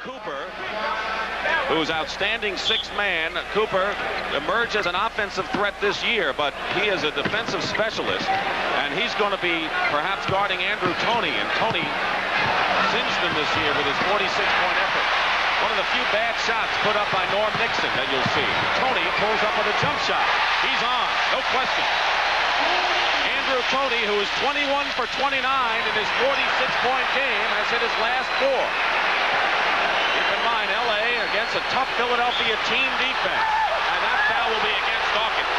Cooper, who's outstanding sixth man. Cooper emerged as an offensive threat this year, but he is a defensive specialist, and he's going to be perhaps guarding Andrew Toney, and Toney singed him this year with his 46-point effort. One of the few bad shots put up by Norm Nixon that you'll see. Toney pulls up with a jump shot. He's on, no question. Andrew Toney, who is 21 for 29 in his 46-point game, has hit his last 4. Keep in mind, L.A. against a tough Philadelphia team defense, and that foul will be against Dawkins.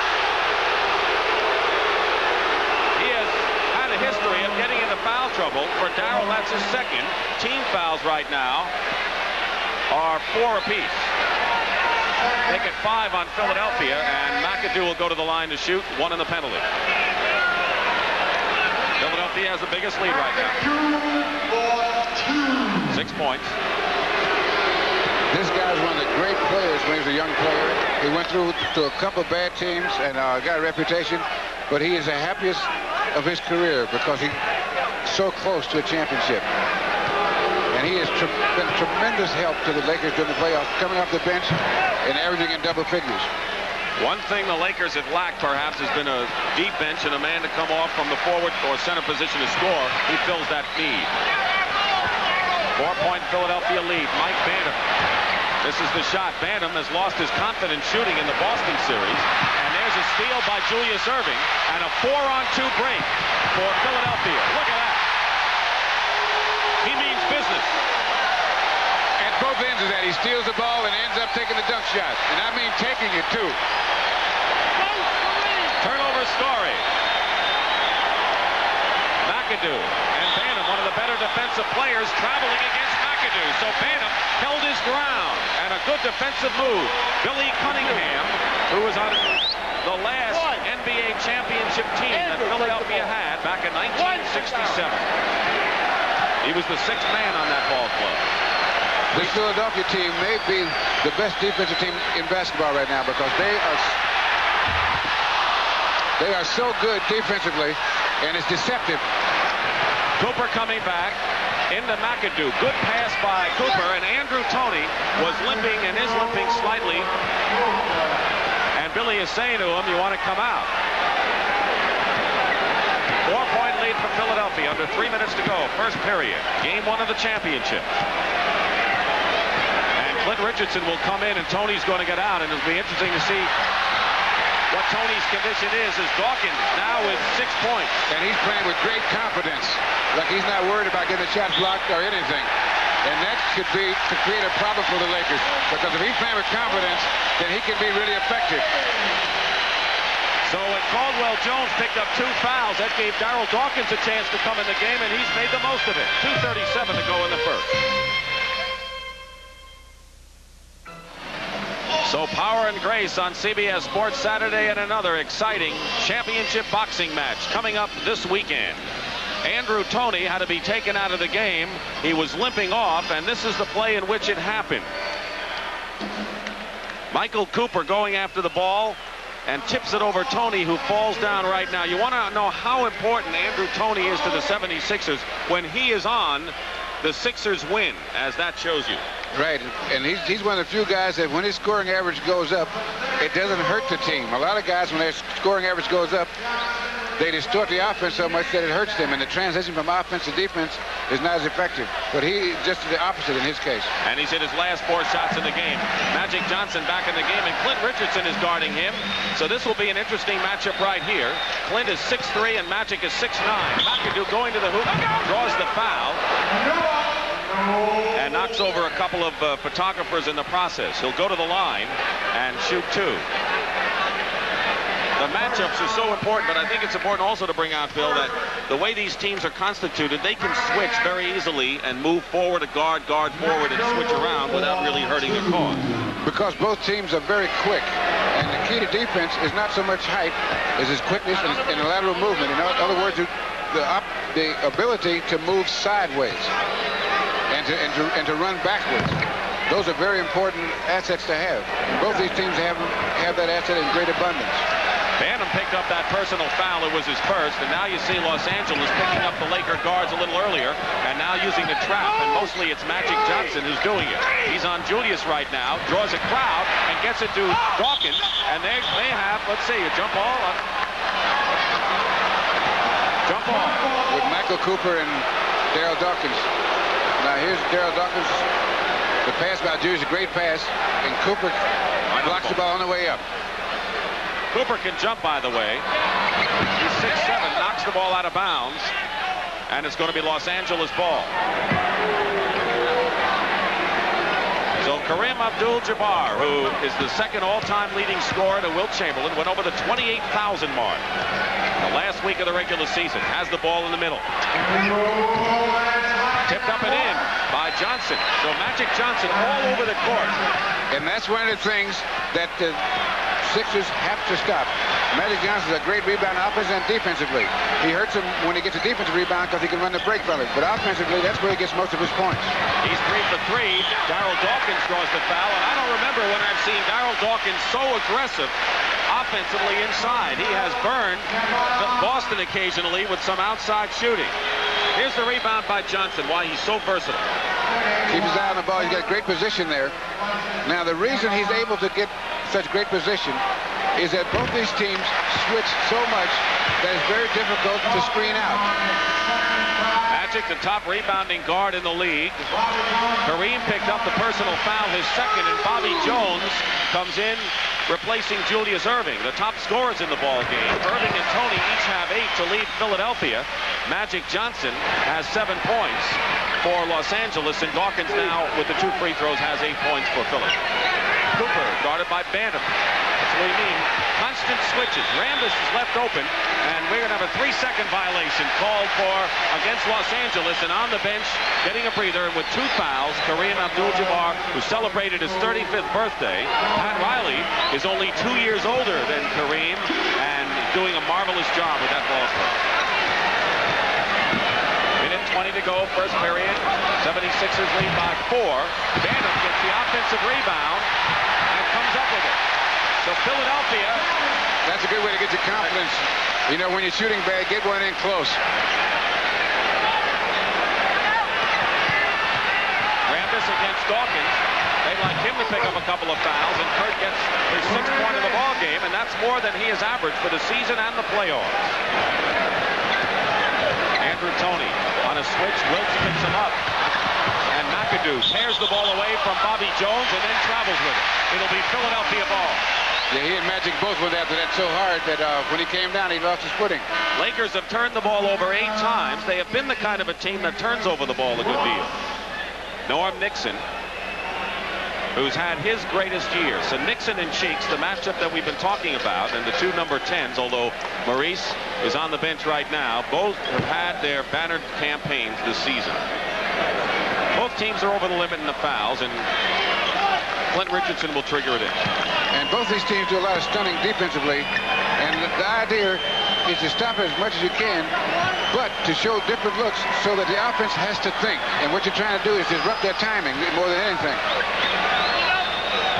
He has had a history of getting into foul trouble. For Darrell, that's his second. Team fouls right now are 4 apiece. Make it 5 on Philadelphia, and McAdoo will go to the line to shoot, 1 in the penalty. Philadelphia has the biggest lead right now. 6 points. This guy's one of the great players when he was a young player. He went through to a couple of bad teams and got a reputation, but he is the happiest of his career because he's so close to a championship. And he has been a tremendous help to the Lakers during the playoffs, coming off the bench and averaging in double figures. One thing the Lakers have lacked, perhaps, has been a deep bench and a man to come off from the forward or center position to score. He fills that need. 4-point Philadelphia lead. Mike Bantam. This is the shot. Bantam has lost his confidence shooting in the Boston series. And there's a steal by Julius Erving and a 4-on-2 break for Philadelphia. Look at that. He means business. At both ends of that, he steals the ball and ends up taking the dunk shot. And I mean taking it, too. Turnover Story. McAdoo and Bantam, one of the better defensive players, traveling against McAdoo. So Bantam held his ground, and a good defensive move. Billy Cunningham, who was on the last NBA championship team that Philadelphia had back in 1967. He was the 6th man on that ball club. This Philadelphia team may be the best defensive team in basketball right now because they are so good defensively, and it's deceptive. Cooper coming back into McAdoo. Good pass by Cooper, and Andrew Toney was limping and is limping slightly. And Billy is saying to him, you want to come out. 4-point lead for Philadelphia, under 3 minutes to go. First period, game 1 of the championship. And Clint Richardson will come in, and Toney's going to get out, and it'll be interesting to see what Toney's condition is, as Dawkins now with 6 points. And he's playing with great confidence, like he's not worried about getting the shots blocked or anything. And that could create a problem for the Lakers, because if he's playing with confidence, then he can be really effective. So when Caldwell Jones picked up 2 fouls, that gave Darrell Dawkins a chance to come in the game, and he's made the most of it. 2:37 to go in the first. So Power and Grace on CBS Sports Saturday, and another exciting championship boxing match coming up this weekend. Andrew Toney had to be taken out of the game. He was limping off, and this is the play in which it happened. Michael Cooper going after the ball and tips it over Toney, who falls down right now. You want to know how important Andrew Toney is to the 76ers. When he is on, the Sixers win, as that shows you. Right, and he's one of the few guys that when his scoring average goes up, it doesn't hurt the team. A lot of guys, when their scoring average goes up, they distort the offense so much that it hurts them, and the transition from offense to defense is not as effective. But he just the opposite in his case. And he's hit his last 4 shots in the game. Magic Johnson back in the game, and Clint Richardson is guarding him. So this will be an interesting matchup right here. Clint is 6'3", and Magic is 6'9". McAdoo going to the hoop, draws the foul, and knocks over a couple of photographers in the process. He'll go to the line and shoot 2. The matchups are so important, but I think it's important also to bring out, Bill, that the way these teams are constituted, they can switch very easily and move forward to guard forward, and switch around without really hurting the cause. Because both teams are very quick, and the key to defense is not so much height as his quickness and the lateral movement. In other words, the ability to move sideways and to run backwards. Those are very important assets to have. Both these teams have that asset in great abundance. Bantam picked up that personal foul. It was his first, and now you see Los Angeles picking up the Laker guards a little earlier, and now using the trap, and mostly it's Magic Johnson who's doing it. He's on Julius right now, draws a crowd, and gets it to Dawkins, and they have, let's see, a jump ball. Jump ball. With Michael Cooper and Daryl Dawkins. Now here's Daryl Dawkins. The pass by Julius, a great pass, and Cooper blocks the ball on the way up. Cooper can jump, by the way. He's 6'7", knocks the ball out of bounds, and it's going to be Los Angeles ball. So Kareem Abdul-Jabbar, who is the second all-time leading scorer to Wilt Chamberlain, went over the 28,000 mark the last week of the regular season. Has the ball in the middle. Tipped up and in by Johnson. So Magic Johnson all over the court. And that's one of the things that the Sixers have to stop. Magic Johnson's a great rebounder offensively and defensively. He hurts him when he gets a defensive rebound because he can run the break from it. But offensively, that's where he gets most of his points. He's 3 for 3. Daryl Dawkins draws the foul. And I don't remember when I've seen Daryl Dawkins so aggressive offensively inside. He has burned Boston occasionally with some outside shooting. Here's the rebound by Johnson, why he's so versatile. Keeps his eye on the ball. He's got great position there. Now, the reason he's able to get such great position is that both these teams switch so much that it's very difficult to screen out. Magic, the top rebounding guard in the league. Kareem picked up the personal foul, his second, and Bobby Jones comes in replacing Julius Erving, the top scorers in the ball game. Erving and Tony each have 8 to lead Philadelphia. Magic Johnson has 7 points for Los Angeles, and Dawkins now with the 2 free throws has 8 points for Philly. Cooper guarded by Bantam. That's what we mean. Constant switches. Rambis is left open, and we're going to have a 3-second violation called for against Los Angeles, and on the bench getting a breather with 2 fouls, Kareem Abdul-Jabbar, who celebrated his 35th birthday. Pat Riley is only 2 years older than Kareem and doing a marvelous job with that ball club. 1:20 to go, first period. 76ers lead by 4. Bantam gets the offensive rebound and comes up with it. So Philadelphia. That's a good way to get your confidence. You know, when you're shooting bad, get one in close. Rambis against Dawkins. They'd like him to pick up a couple of fouls, and Kurt gets his 6th point of the ball game, and that's more than he has averaged for the season and the playoffs. Andrew Toney on a switch. Wilkes picks him up. And McAdoo tears the ball away from Bobby Jones and then travels with it. It'll be Philadelphia ball. Yeah, he and Magic both went after that so hard that when he came down, he lost his footing. Lakers have turned the ball over 8 times. They have been the kind of a team that turns over the ball a good deal. Norm Nixon, who's had his greatest year. So Nixon and Cheeks, the matchup that we've been talking about, and the 2 number 10s, although Maurice is on the bench right now, both have had their bannered campaigns this season. Both teams are over the limit in the fouls, and Clint Richardson will trigger it in. And both these teams do a lot of stunning defensively, and the idea is to stop it as much as you can, but to show different looks so that the offense has to think. And what you're trying to do is disrupt their timing more than anything.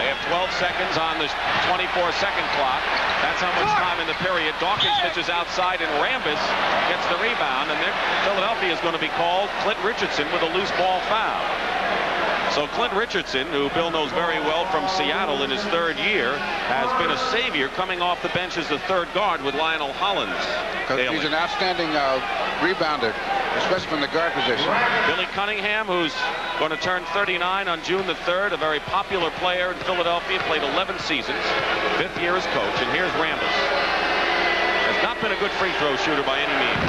They have 12 seconds on the 24-second clock. That's how much time in the period. Dawkins pitches outside, and Rambis gets the rebound, and then Philadelphia is going to be called Clint Richardson with a loose ball foul. So Clint Richardson, who Bill knows very well from Seattle in his 3rd year, has been a savior coming off the bench as the 3rd guard with Lionel Hollins. He's an outstanding rebounder, especially from the guard position. Billy Cunningham, who's going to turn 39 on June the 3rd, a very popular player in Philadelphia, played 11 seasons, 5th year as coach, and here's Rambis. Has not been a good free throw shooter by any means.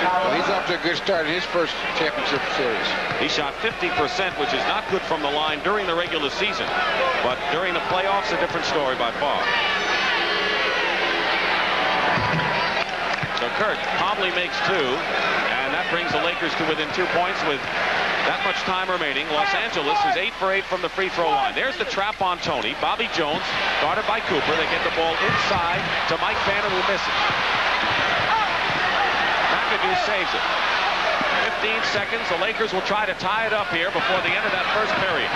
Well, he's off to a good start in his first championship series. He shot 50%, which is not good from the line during the regular season. But during the playoffs, a different story by far. So Kurt calmly makes 2, and that brings the Lakers to within 2 points with that much time remaining. Los Angeles is 8 for 8 from the free throw line. There's the trap on Tony. Bobby Jones, guarded by Cooper. They get the ball inside to Mike Bantam, who misses. McAdoo saves it. 15 seconds. The Lakers will try to tie it up here before the end of that first period.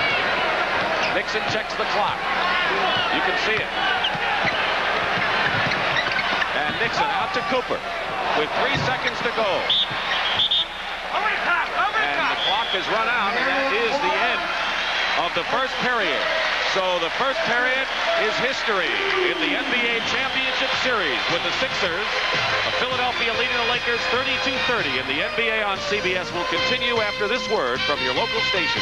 Nixon checks the clock. You can see it. And Nixon out to Cooper with 3 seconds to go. And the clock has run out, and that is the end of the first period. So the first period is history in the NBA Championship Series with the Sixers of Philadelphia leading the Lakers 32-30. And the NBA on CBS will continue after this word from your local station.